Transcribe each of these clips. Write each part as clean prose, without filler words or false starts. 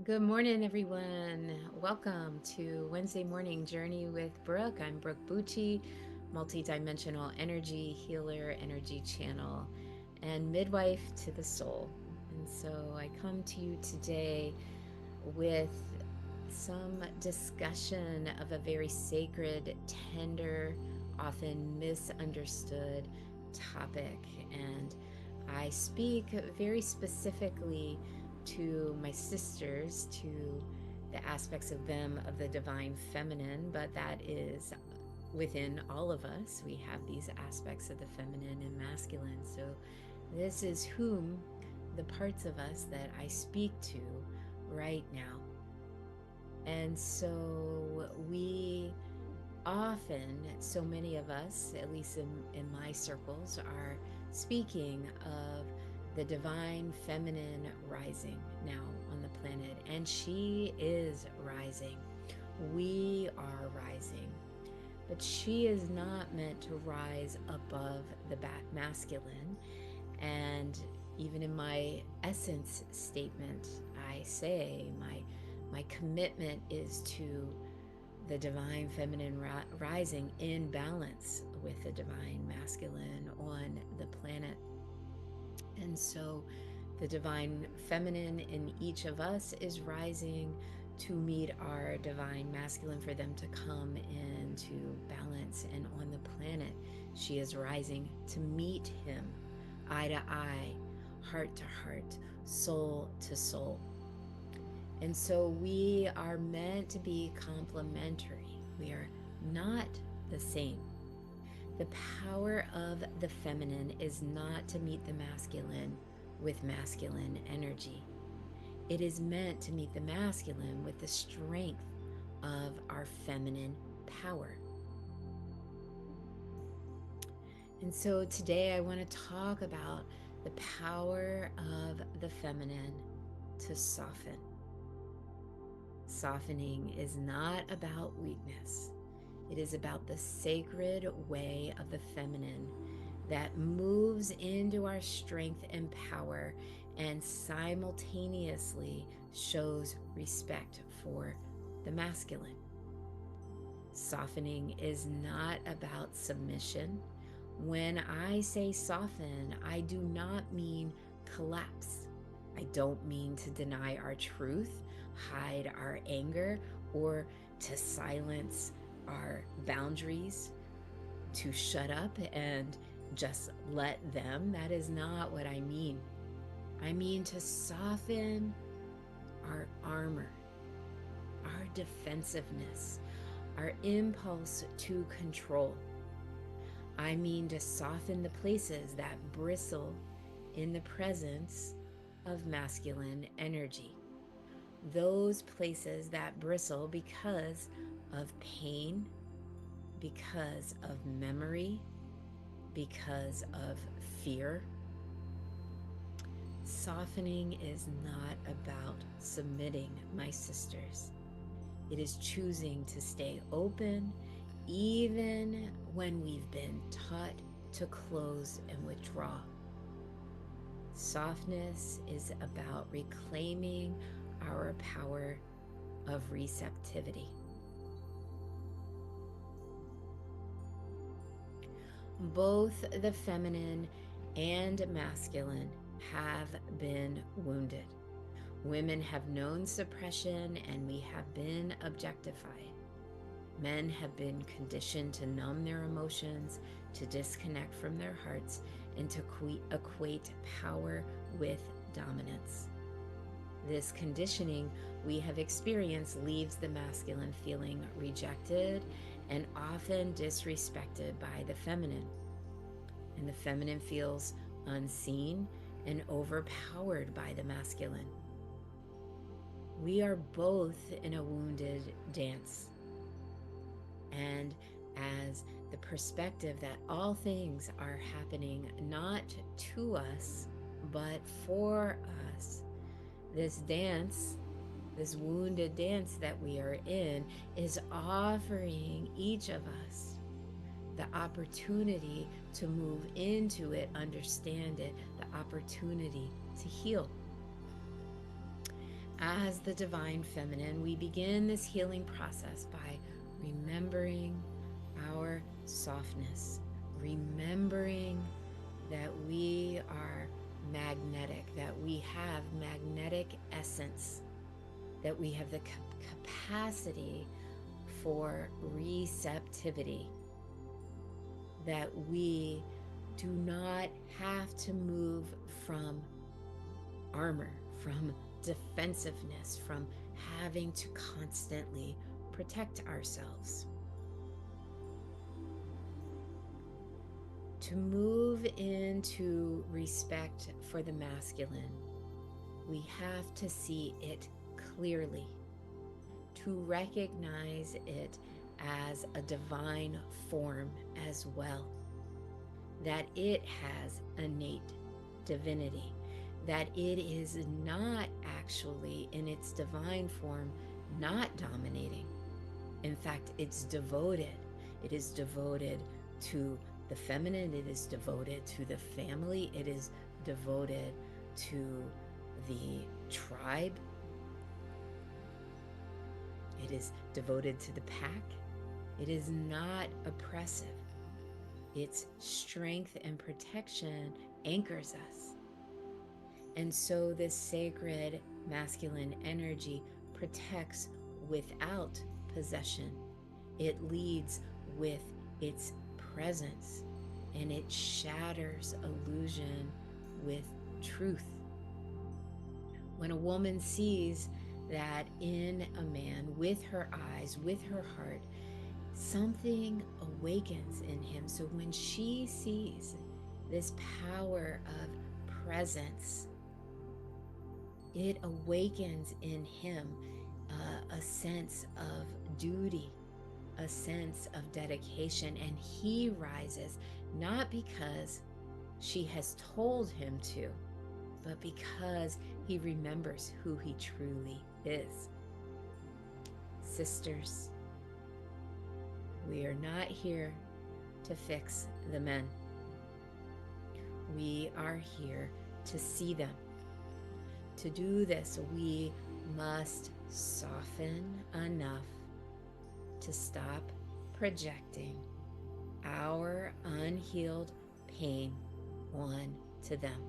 Good morning, everyone. Welcome to Wednesday Morning Journey with Brooke. I'm Brooke Bucci, multidimensional energy healer, energy channel, and midwife to the soul. And so I come to you today with some discussion of a very sacred, tender, often misunderstood topic. And I speak very specifically to my sisters, to the aspects of them of the divine feminine, but that is within all of us. We have these aspects of the feminine and masculine. So, this is whom the parts of us that I speak to right now. And so, we often, so many of us, at least in my circles, are speaking of the divine feminine rising now on the planet. And she is rising. We are rising. But she is not meant to rise above the masculine. And even in my essence statement, I say my commitment is to the divine feminine rising in balance with the divine masculine on the planet. And so the divine feminine in each of us is rising to meet our divine masculine, for them to come into balance. And on the planet, she is rising to meet him eye to eye, heart to heart, soul to soul. And so we are meant to be complementary. We are not the same. The power of the feminine is not to meet the masculine with masculine energy. It is meant to meet the masculine with the strength of our feminine power. And so today I want to talk about the power of the feminine to soften. Softening is not about weakness. It is about the sacred way of the feminine that moves into our strength and power and simultaneously shows respect for the masculine. Softening is not about submission. When I say soften, I do not mean collapse. I don't mean to deny our truth, hide our anger, or to silence our boundaries, to shut up and just let them. That is not what I mean. I mean to soften our armor, our defensiveness, our impulse to control. I mean to soften the places that bristle in the presence of masculine energy. Those places that bristle because of pain, because of memory, because of fear. Softening is not about submitting, my sisters. It is choosing to stay open even when we've been taught to close and withdraw. Softness is about reclaiming our power of receptivity. Both the feminine and masculine have been wounded. Women have known suppression, and we have been objectified. Men have been conditioned to numb their emotions, to disconnect from their hearts, and to equate power with dominance. This conditioning we have experienced leaves the masculine feeling rejected and often disrespected by the feminine. And the feminine feels unseen and overpowered by the masculine. We are both in a wounded dance. And as the perspective that all things are happening not to us, but for us, this dance, this wounded dance that we are in, is offering each of us the opportunity to move into it, understand it, the opportunity to heal. As the divine feminine, we begin this healing process by remembering our softness, remembering that we are magnetic, that we have magnetic essence, that we have the capacity for receptivity, that we do not have to move from armor, from defensiveness, from having to constantly protect ourselves. To move into respect for the masculine, we have to see it clearly, to recognize it as a divine form as well, that it has innate divinity, that it is not actually in its divine form not dominating. In fact, it's devoted. It is devoted to the feminine, it is devoted to the family, it is devoted to the tribe, it is devoted to the pack. It is not oppressive. Its strength and protection anchors us. And so this sacred masculine energy protects without possession. It leads with its presence, and it shatters illusion with truth. When a woman sees that in a man, with her eyes, with her heart, something awakens in him. So when she sees this power of presence, it awakens in him a sense of duty, a sense of dedication, and he rises not because she has told him to, but because he remembers who he truly is. Sisters, we are not here to fix the men. We are here to see them. To do this, we must soften enough to stop projecting our unhealed pain onto them.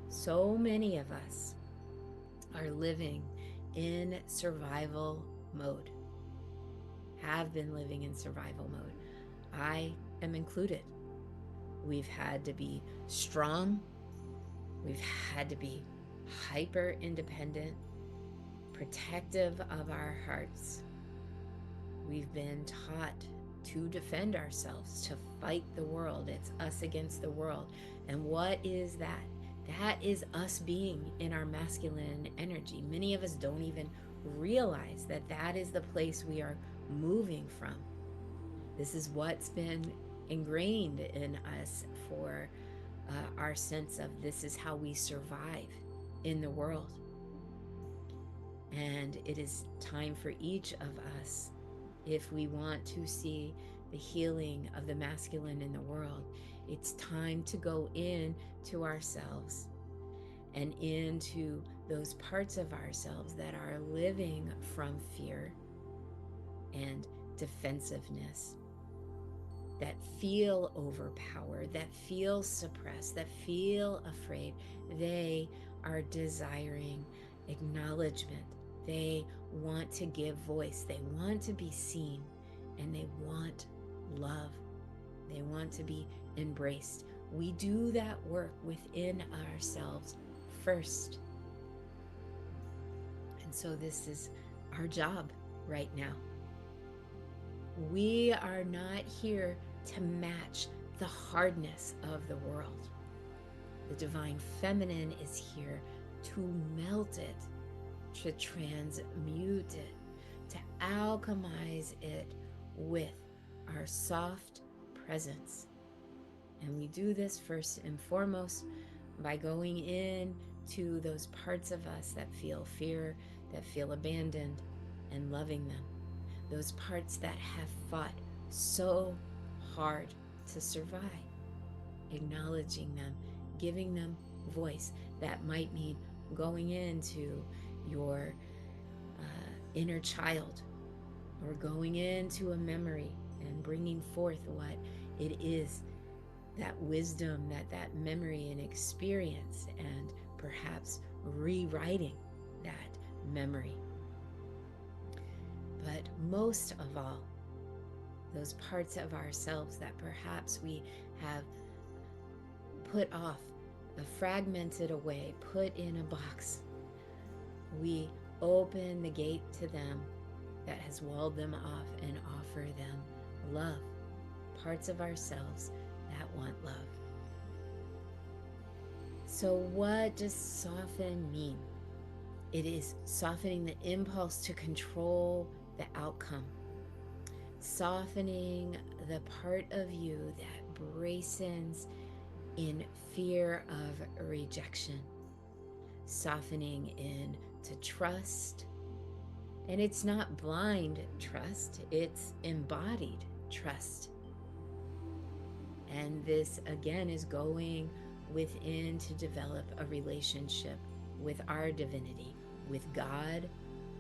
So many of us are living in survival mode, have been living in survival mode. I am included. We've had to be strong. We've had to be hyper independent, protective of our hearts. We've been taught to defend ourselves, to fight the world. It's us against the world. And what is that? That is us being in our masculine energy. Many of us don't even realize that that is the place we are moving from. This is what's been ingrained in us for our sense of this is how we survive in the world. And it is time for each of us, if we want to see the healing of the masculine in the world, it's time to go into ourselves and into those parts of ourselves that are living from fear and defensiveness, that feel overpowered, that feel suppressed, that feel afraid. They are desiring acknowledgement. They want to give voice. They want to be seen, and they want love. They want to be embraced. We do that work within ourselves first. And so this is our job right now. We are not here to match the hardness of the world. The divine feminine is here to melt it, to transmute it, to alchemize it with our soft presence. And we do this first and foremost by going in to those parts of us that feel fear, that feel abandoned, and loving them. Those parts that have fought so hard to survive, acknowledging them, giving them voice. That might mean going into your inner child, or going into a memory and bringing forth what it is, that wisdom, that memory and experience, and perhaps rewriting that memory. But most of all, those parts of ourselves that perhaps we have put off, fragmented away, put in a box, we open the gate to them that has walled them off and offer them love, parts of ourselves that want love. So, what does soften mean? It is softening the impulse to control the outcome, softening the part of you that bracens in fear of rejection, softening into trust. And it's not blind trust, it's embodied trust. And this again is going within to develop a relationship with our divinity, with God,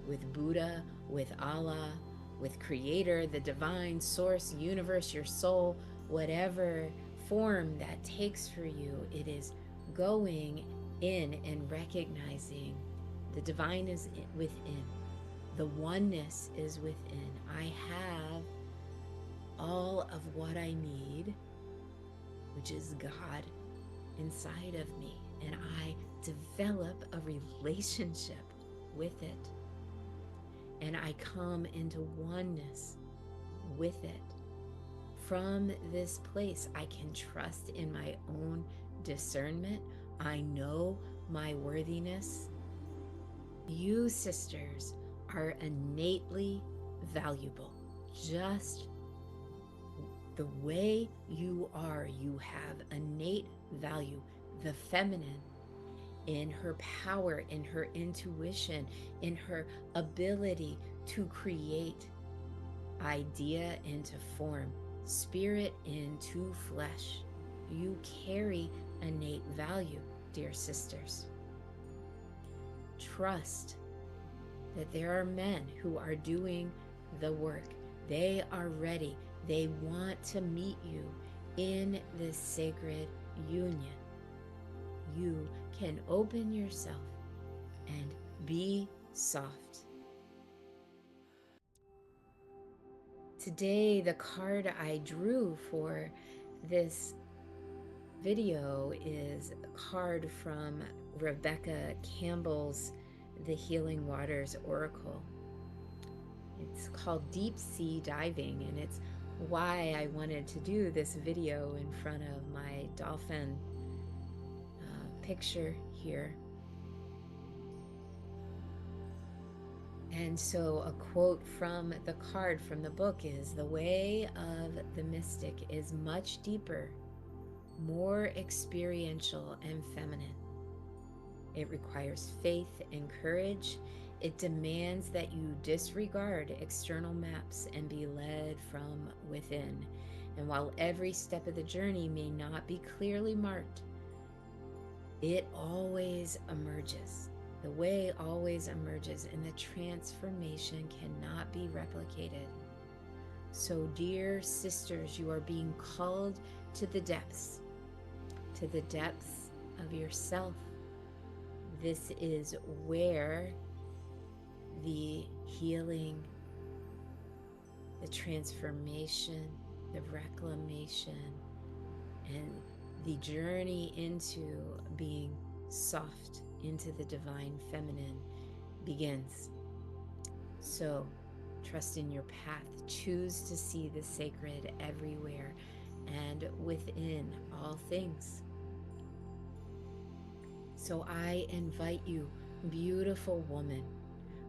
with Buddha, with Allah, with Creator, the divine source, universe, your soul, whatever form that takes for you. It is going in and recognizing the divine is within, the oneness is within. I have all of what I need, which is God, inside of me, and I develop a relationship with it, and I come into oneness with it. From this place, I can trust in my own discernment. I know my worthiness. You, sisters, are innately valuable. Just the way you are, you have innate value. The feminine, in her power, in her intuition, in her ability to create idea into form, spirit into flesh. You carry innate value, dear sisters. Trust that there are men who are doing the work. They are ready. They want to meet you in this sacred union. You can open yourself and be soft. Today, the card I drew for this video is a card from Rebecca Campbell's The Healing Waters Oracle. It's called Deep Sea Diving, and it's why I wanted to do this video in front of my dolphin picture here. And so a quote from the card from the book is, "The way of the mystic is much deeper, more experiential and feminine. It requires faith and courage. It demands that you disregard external maps and be led from within. And while every step of the journey may not be clearly marked, it always emerges. The way always emerges, and the transformation cannot be replicated. So, dear sisters, you are being called to the depths of yourself. This is where the healing, the transformation, the reclamation, and the journey into being soft, into the divine feminine begins. So, trust in your path. Choose to see the sacred everywhere and within all things. So I invite you, beautiful woman,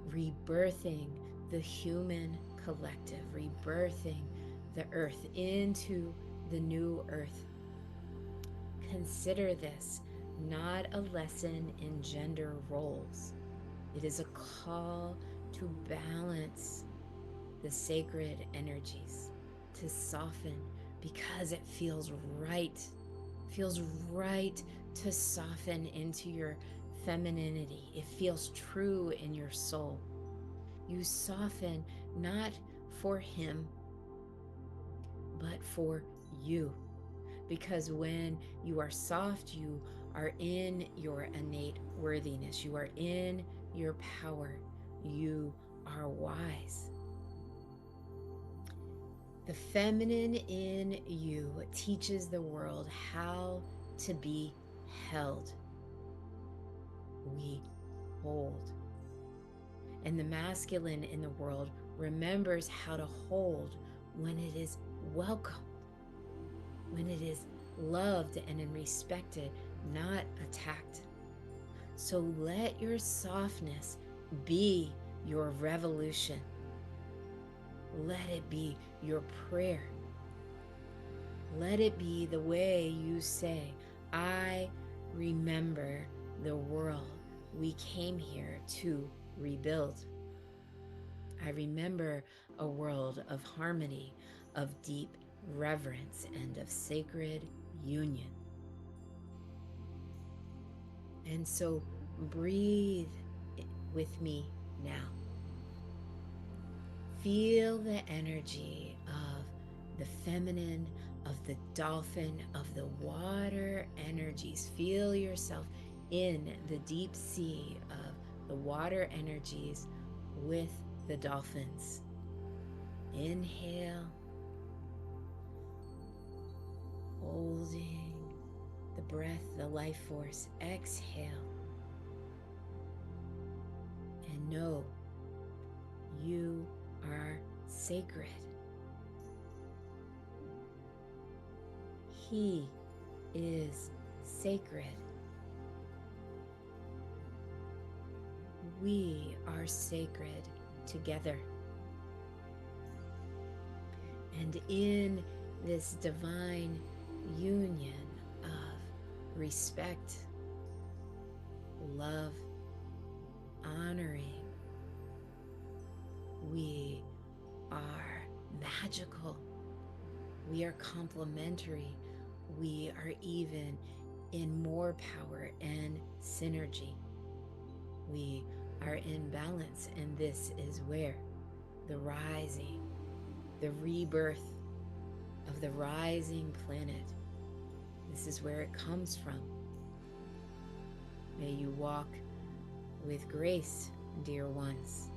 rebirthing the human collective, rebirthing the earth into the new earth. Consider this not a lesson in gender roles. It is a call to balance the sacred energies, to soften, because it feels right. Feels right to soften into your femininity. It feels true in your soul. You soften not for him, but for you. Because when you are soft, you are in your innate worthiness. You are in your power. You are wise. The feminine in you teaches the world how to be held. We hold. And the masculine in the world remembers how to hold when it is welcomed, when it is loved and respected, not attacked. So let your softness be your revolution. Let it be your prayer. Let it be the way you say, I remember the world we came here to rebuild. I remember a world of harmony, of deep reverence, and of sacred union. And so breathe with me now. Feel the energy of the feminine, of the dolphin, of the water energies. Feel yourself in the deep sea of the water energies with the dolphins. Inhale, holding the breath, the life force. Exhale, and know you are sacred. He is sacred. We are sacred together. And in this divine union of respect, love, honoring, we are magical. We are complementary. We are even in more power and synergy. We are in balance, and this is where the rising, the rebirth of the rising planet, this is where it comes from. May you walk with grace, dear ones.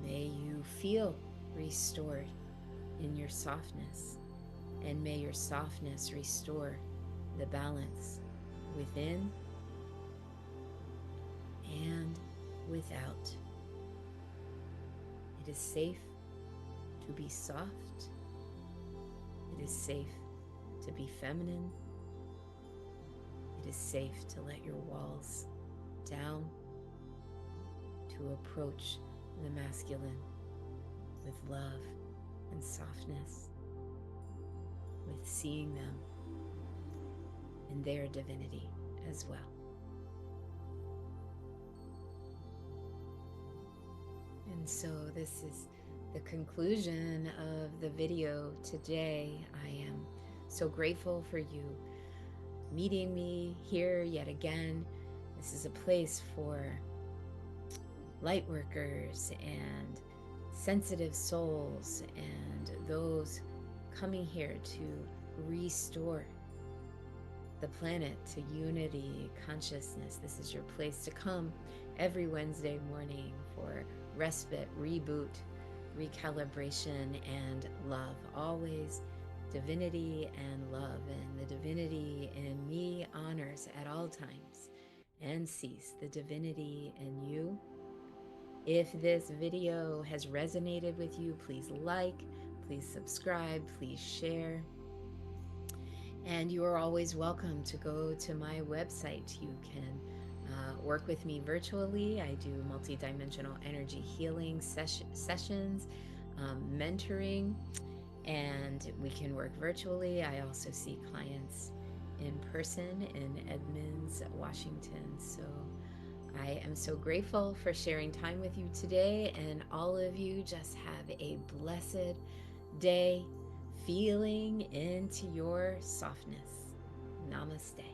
May you feel restored in your softness, and may your softness restore the balance within and without. It is safe to be soft. It is safe to be feminine. It is safe to let your walls down, to approach the masculine with love and softness, with seeing them in their divinity as well. And so this is the conclusion of the video today. I am so grateful for you meeting me here yet again. This is a place for light workers and sensitive souls and those coming here to restore the planet to unity, consciousness. This is your place to come every Wednesday morning for respite, reboot, recalibration, and love. Always divinity and love. And the divinity in me honors at all times and sees the divinity in you. If this video has resonated with you, please like, please subscribe, please share. And you are always welcome to go to my website. You can work with me virtually. I do multidimensional energy healing sessions, mentoring, and we can work virtually. I also see clients in person in Edmonds, Washington. So I am so grateful for sharing time with you today, and all of you just have a blessed day, feeling into your softness. Namaste.